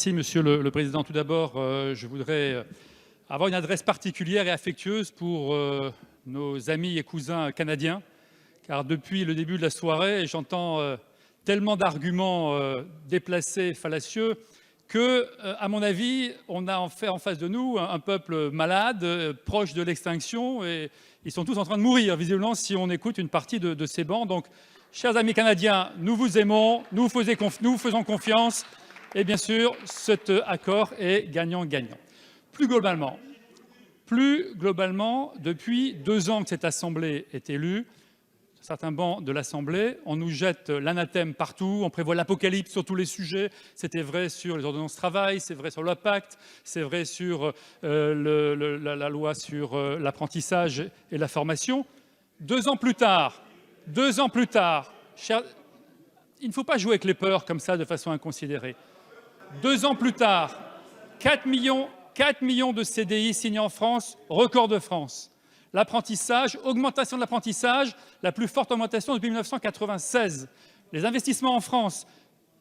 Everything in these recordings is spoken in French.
Merci, Monsieur le Président. Tout d'abord, je voudrais avoir une adresse particulière et affectueuse pour nos amis et cousins canadiens, car depuis le début de la soirée, j'entends tellement d'arguments déplacés et fallacieux que, à mon avis, on a en face de nous un peuple malade, proche de l'extinction, et ils sont tous en train de mourir, visiblement, si on écoute une partie de ces bancs. Donc, chers amis canadiens, nous vous aimons, nous vous faisons confiance, et bien sûr, cet accord est gagnant-gagnant. Plus globalement, depuis 2 ans que cette Assemblée est élue, certains bancs de l'Assemblée, on nous jette l'anathème partout, on prévoit l'apocalypse sur tous les sujets. C'était vrai sur les ordonnances travail, c'est vrai sur le pacte, c'est vrai sur la loi sur l'apprentissage et la formation. 2 ans plus tard, il ne faut pas jouer avec les peurs comme ça de façon inconsidérée. 2 ans plus tard, 4 millions de CDI signés en France, record de France. L'apprentissage, augmentation de l'apprentissage, la plus forte augmentation depuis 1996. Les investissements en France,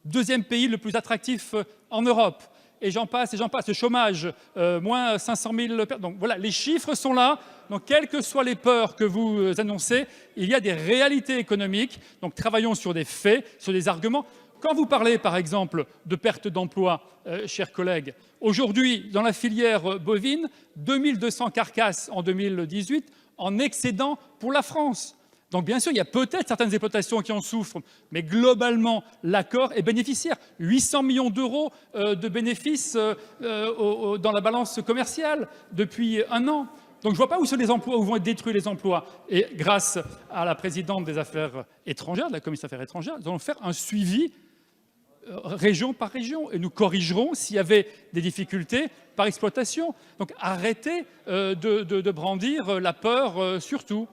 2e pays le plus attractif en Europe. Et j'en passe, et j'en passe. Le chômage, moins 500 000 personnes. Donc voilà, les chiffres sont là. Donc quelles que soient les peurs que vous annoncez, il y a des réalités économiques. Donc travaillons sur des faits, sur des arguments. Quand vous parlez, par exemple, de perte d'emploi, chers collègues, aujourd'hui, dans la filière bovine, 2200 carcasses en 2018, en excédent pour la France. Donc, bien sûr, il y a peut-être certaines exploitations qui en souffrent, mais globalement, l'accord est bénéficiaire. 800 millions d'euros de bénéfices dans la balance commerciale depuis 1 an. Donc, je ne vois pas où sont les emplois, où vont être détruits les emplois. Et grâce à la présidente des Affaires étrangères, de la Commission des Affaires étrangères, nous allons faire un suivi région par région, et nous corrigerons s'il y avait des difficultés par exploitation. Donc arrêtez de brandir la peur surtout.